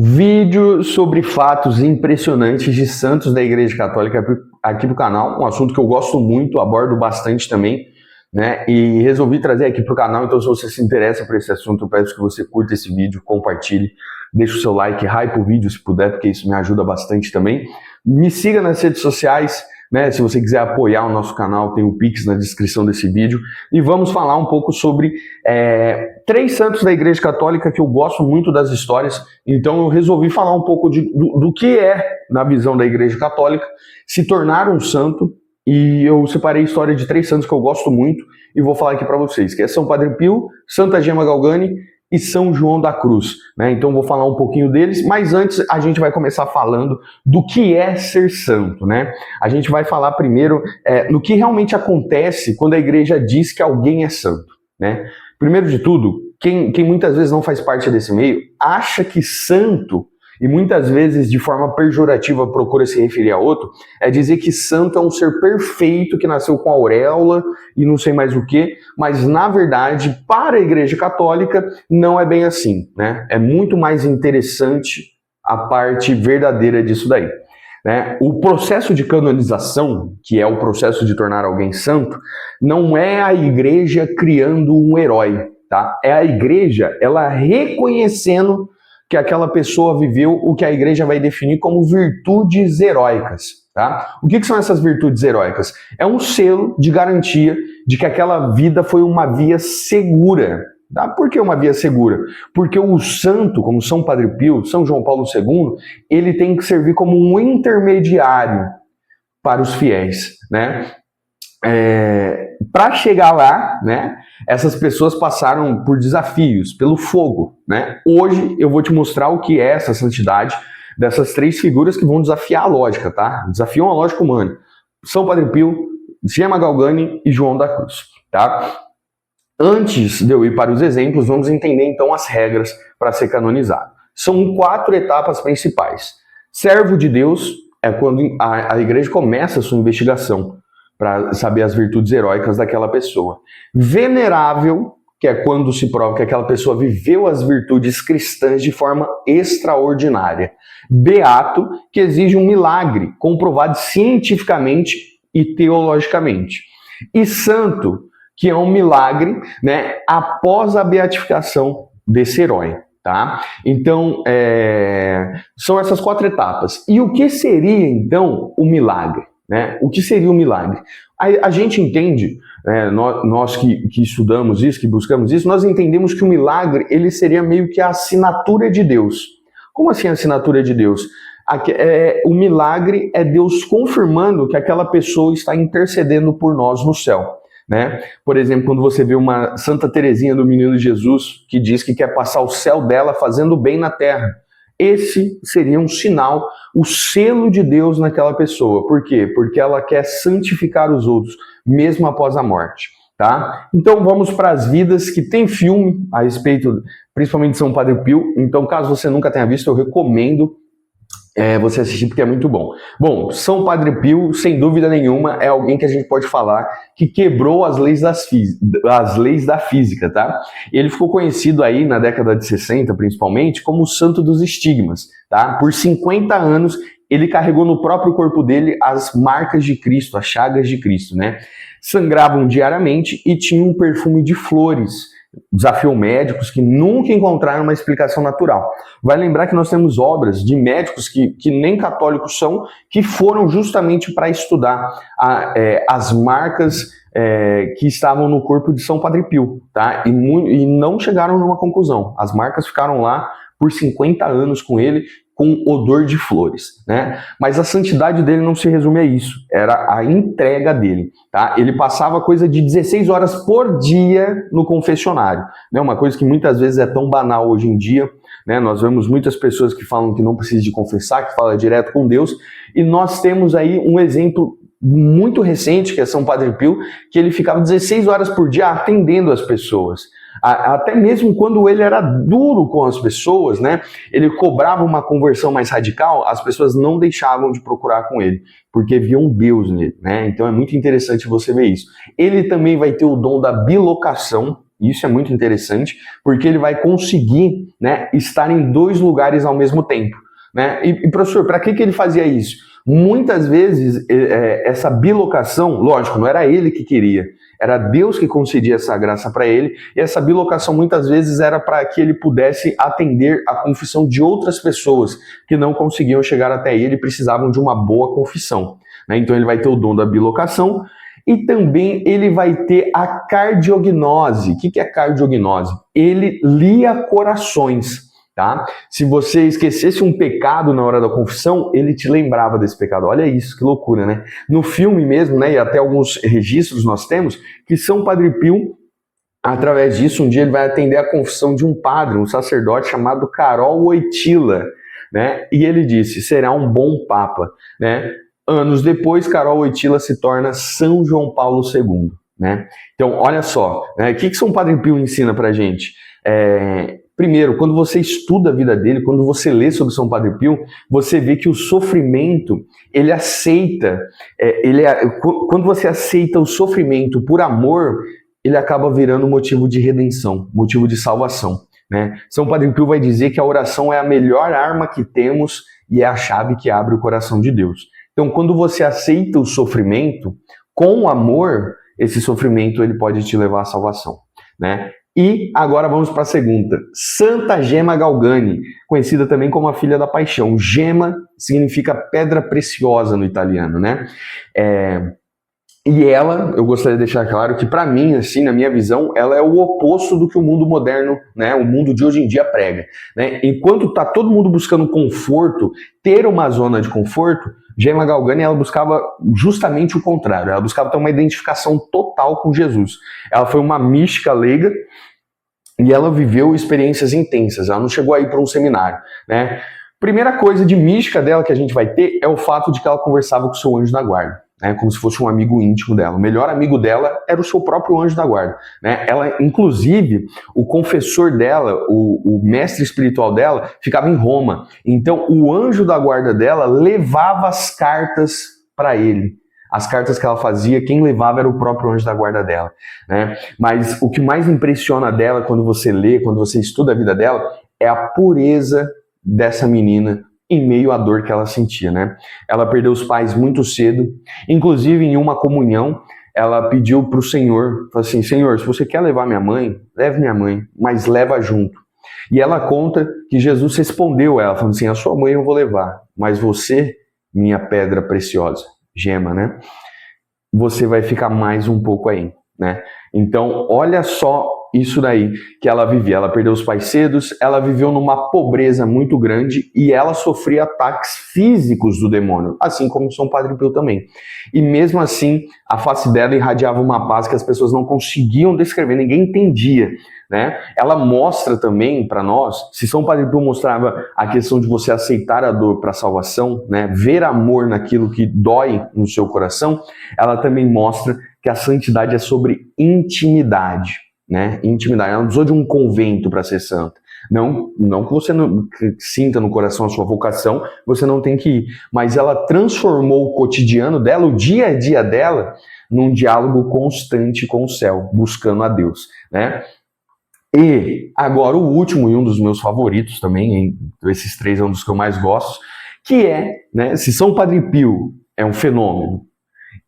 Vídeo sobre fatos impressionantes de santos da Igreja Católica aqui pro canal, um assunto que eu gosto muito, abordo bastante também, né? E resolvi trazer aqui pro canal, então se você se interessa por esse assunto, eu peço que você curta esse vídeo, compartilhe, deixe o seu like, hype o vídeo se puder, porque isso me ajuda bastante também. Me siga nas redes sociais, né? Se você quiser apoiar o nosso canal, tem o Pix na descrição desse vídeo. E vamos falar um pouco sobre três santos da Igreja Católica que eu gosto muito das histórias. Então eu resolvi falar um pouco do que é, na visão da Igreja Católica, se tornar um santo. E eu separei a história de três santos que eu gosto muito e vou falar aqui para vocês, que é São Padre Pio, Santa Gema Galgani e São João da Cruz, né? Então vou falar um pouquinho deles, mas antes a gente vai começar falando do que é ser santo, né? A gente vai falar primeiro no que realmente acontece quando a igreja diz que alguém é santo, né? Primeiro de tudo, quem muitas vezes não faz parte desse meio, acha que santo, e muitas vezes de forma pejorativa procura se referir a outro, é dizer que santo é um ser perfeito que nasceu com auréola e não sei mais o que, mas na verdade, para a Igreja Católica, não é bem assim, né? É muito mais interessante a parte verdadeira disso daí, né? O processo de canonização, que é o processo de tornar alguém santo, não é a Igreja criando um herói, tá? É a Igreja, ela reconhecendo que aquela pessoa viveu o que a igreja vai definir como virtudes heróicas, tá? O que são essas virtudes heróicas? É um selo de garantia de que aquela vida foi uma via segura, tá? Por que uma via segura? Porque o santo, como São Padre Pio, São João Paulo II, ele tem que servir como um intermediário para os fiéis, né? Para chegar lá, né, essas pessoas passaram por desafios, pelo fogo, né? Hoje eu vou te mostrar o que é essa santidade dessas três figuras que vão desafiar a lógica, tá? Desafiam a lógica humana. São Padre Pio, Gema Galgani e João da Cruz, tá? Antes de eu ir para os exemplos, vamos entender então as regras para ser canonizado. São 4 etapas principais. Servo de Deus é quando a igreja começa a sua investigação para saber as virtudes heróicas daquela pessoa. Venerável, que é quando se prova que aquela pessoa viveu as virtudes cristãs de forma extraordinária. Beato, que exige um milagre comprovado cientificamente e teologicamente. E santo, que é um milagre, né, após a beatificação desse herói. Tá? Então, são essas 4 etapas. E o que seria, então, o milagre? Né? O que seria o milagre? A gente entende, nós que estudamos isso, que buscamos isso, nós entendemos que o milagre ele seria meio que a assinatura de Deus. Como assim a assinatura de Deus? O milagre é Deus confirmando que aquela pessoa está intercedendo por nós no céu. Né? Por exemplo, quando você vê uma Santa Teresinha do Menino Jesus que diz que quer passar o céu dela fazendo bem na terra. Esse seria um sinal, o selo de Deus naquela pessoa. Por quê? Porque ela quer santificar os outros, mesmo após a morte. Tá? Então vamos para as vidas, que tem filme a respeito, principalmente de São Padre Pio. Então, caso você nunca tenha visto, eu recomendo você assistir, porque é muito bom. Bom, São Padre Pio, sem dúvida nenhuma, é alguém que a gente pode falar que quebrou as leis da física, tá? Ele ficou conhecido aí na década de 60, principalmente, como o santo dos estigmas, tá? Por 50 anos, ele carregou no próprio corpo dele as marcas de Cristo, as chagas de Cristo, né? Sangravam diariamente e tinha um perfume de flores. Desafiou médicos que nunca encontraram uma explicação natural. Vai lembrar que nós temos obras de médicos que nem católicos são, que foram justamente para estudar as marcas que estavam no corpo de São Padre Pio, tá? E não chegaram numa conclusão. As marcas ficaram lá por 50 anos com ele, com odor de flores, né? Mas a santidade dele não se resume a isso, era a entrega dele, tá? Ele passava coisa de 16 horas por dia no confessionário, né? Uma coisa que muitas vezes é tão banal hoje em dia, né? Nós vemos muitas pessoas que falam que não precisa de confessar, que fala direto com Deus, e nós temos aí um exemplo muito recente, que é São Padre Pio, que ele ficava 16 horas por dia atendendo as pessoas. Até mesmo quando ele era duro com as pessoas, né, ele cobrava uma conversão mais radical, as pessoas não deixavam de procurar com ele, porque viam Deus nele, né? Então é muito interessante você ver isso. Ele também vai ter o dom da bilocação, Isso é muito interessante, porque ele vai conseguir, né, estar em 2 lugares ao mesmo tempo. Né? E professor, para que ele fazia isso? Muitas vezes, essa bilocação, lógico, não era ele que queria, era Deus que concedia essa graça para ele, e essa bilocação muitas vezes era para que ele pudesse atender a confissão de outras pessoas que não conseguiam chegar até ele e precisavam de uma boa confissão. Né? Então ele vai ter o dom da bilocação, e também ele vai ter a cardiognose. O que é cardiognose? Ele lia corações. Tá? Se você esquecesse um pecado na hora da confissão, ele te lembrava desse pecado. Olha isso, que loucura, né? No filme mesmo, né, e até alguns registros nós temos, que São Padre Pio, através disso, um dia ele vai atender a confissão de um padre, um sacerdote chamado Karol Wojtyla, né? E ele disse, será um bom papa, né? Anos depois, Karol Wojtyla se torna São João Paulo II, né? Então, olha só, né? O que São Padre Pio ensina pra gente? Primeiro, quando você estuda a vida dele, quando você lê sobre São Padre Pio, você vê que o sofrimento, ele aceita, quando você aceita o sofrimento por amor, ele acaba virando motivo de redenção, motivo de salvação. Né? São Padre Pio vai dizer que a oração é a melhor arma que temos e é a chave que abre o coração de Deus. Então, quando você aceita o sofrimento com amor, esse sofrimento ele pode te levar à salvação. Né? E agora vamos para a segunda. Santa Gema Galgani, conhecida também como a Filha da Paixão. Gema significa pedra preciosa no italiano, né? E ela, eu gostaria de deixar claro que para mim, assim, na minha visão, ela é o oposto do que o mundo moderno, né, o mundo de hoje em dia prega. Né? Enquanto está todo mundo buscando conforto, ter uma zona de conforto, Gema Galgani ela buscava justamente o contrário. Ela buscava ter uma identificação total com Jesus. Ela foi uma mística leiga e ela viveu experiências intensas. Ela não chegou a ir para um seminário, né? Primeira coisa de mística dela que a gente vai ter é o fato de que ela conversava com o seu anjo da guarda. Né, como se fosse um amigo íntimo dela. O melhor amigo dela era o seu próprio anjo da guarda. Né? Ela, inclusive, o confessor dela, o mestre espiritual dela, ficava em Roma. Então, o anjo da guarda dela levava as cartas para ele. As cartas que ela fazia, quem levava era o próprio anjo da guarda dela. Né? Mas o que mais impressiona dela, quando você lê, quando você estuda a vida dela, é a pureza dessa menina, em meio à dor que ela sentia, né? Ela perdeu os pais muito cedo, inclusive em uma comunhão, ela pediu para o Senhor, falou assim, Senhor, se você quer levar minha mãe, leve minha mãe, mas leva junto. E ela conta que Jesus respondeu a ela, falando assim, a sua mãe eu vou levar, mas você, minha pedra preciosa, gema, né? Você vai ficar mais um pouco aí, né? Então, olha só isso daí que ela vivia. Ela perdeu os pais cedos, ela viveu numa pobreza muito grande e ela sofria ataques físicos do demônio, assim como São Padre Pio também. E mesmo assim, a face dela irradiava uma paz que as pessoas não conseguiam descrever, ninguém entendia. Né? Ela mostra também para nós, se São Padre Pio mostrava a questão de você aceitar a dor para a salvação, né? Ver amor naquilo que dói no seu coração, ela também mostra que a santidade é sobre intimidade. Né? Intimidade. Ela não precisou de um convento para ser santa. Não que você não sinta no coração a sua vocação, você não tem que ir. Mas ela transformou o cotidiano dela, o dia a dia dela, num diálogo constante com o céu, buscando a Deus. Né? E agora o último e um dos meus favoritos também, esses três é um dos que eu mais gosto, que é, né, se São Padre Pio é um fenômeno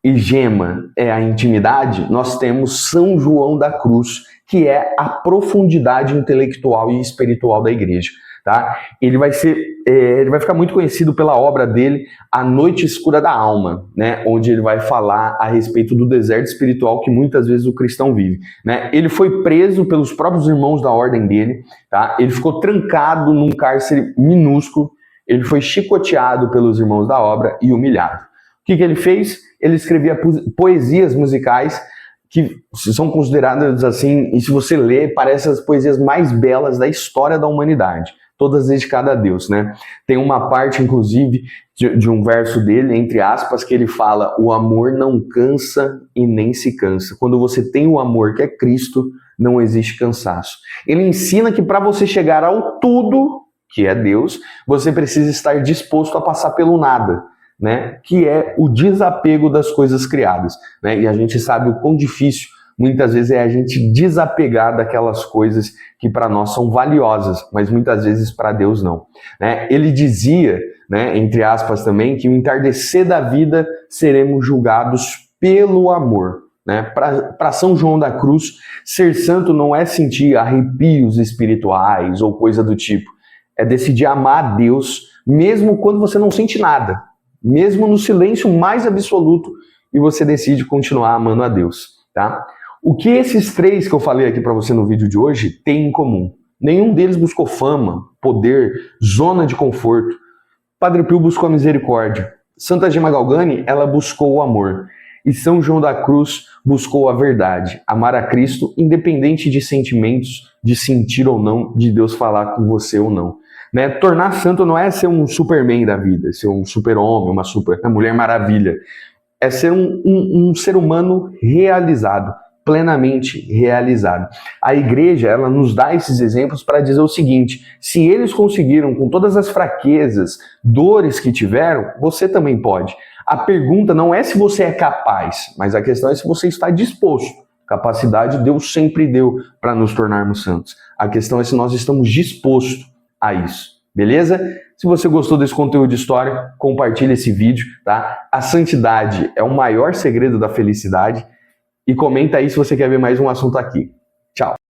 e Gema é a intimidade, nós temos São João da Cruz, que é a profundidade intelectual e espiritual da igreja. Tá? Ele vai ficar muito conhecido pela obra dele, A Noite Escura da Alma, né? Onde ele vai falar a respeito do deserto espiritual que muitas vezes o cristão vive. Né? Ele foi preso pelos próprios irmãos da ordem dele, tá? Ele ficou trancado num cárcere minúsculo, ele foi chicoteado pelos irmãos da obra e humilhado. O que ele fez? Ele escrevia poesias musicais que são consideradas assim, e se você ler, parecem as poesias mais belas da história da humanidade, todas dedicadas a Deus, né? Tem uma parte, inclusive, de um verso dele, entre aspas, que ele fala, o amor não cansa e nem se cansa. Quando você tem o amor que é Cristo, não existe cansaço. Ele ensina que para você chegar ao tudo, que é Deus, você precisa estar disposto a passar pelo nada. Né, que é o desapego das coisas criadas. Né? E a gente sabe o quão difícil muitas vezes é a gente desapegar daquelas coisas que para nós são valiosas, mas muitas vezes para Deus não. Né? Ele dizia, né, entre aspas também, que o entardecer da vida seremos julgados pelo amor. Né? Para São João da Cruz, ser santo não é sentir arrepios espirituais ou coisa do tipo. É decidir amar a Deus, mesmo quando você não sente nada. Mesmo no silêncio mais absoluto, e você decide continuar amando a Deus. Tá? O que esses três que eu falei aqui para você no vídeo de hoje têm em comum? Nenhum deles buscou fama, poder, zona de conforto. Padre Pio buscou a misericórdia. Santa Gema Galgani, ela buscou o amor. E São João da Cruz buscou a verdade, amar a Cristo, independente de sentimentos, de sentir ou não, de Deus falar com você ou não. Né? Tornar santo não é ser um Superman da vida, ser um super-homem, uma super Mulher Maravilha. É ser um ser humano realizado, plenamente realizado. A igreja, ela nos dá esses exemplos para dizer o seguinte: se eles conseguiram, com todas as fraquezas, dores que tiveram, você também pode. A pergunta não é se você é capaz, mas a questão é se você está disposto. Capacidade Deus sempre deu para nos tornarmos santos. A questão é se nós estamos dispostos a isso. Beleza? Se você gostou desse conteúdo de história, compartilhe esse vídeo, tá? A santidade é o maior segredo da felicidade. E comenta aí se você quer ver mais um assunto aqui. Tchau!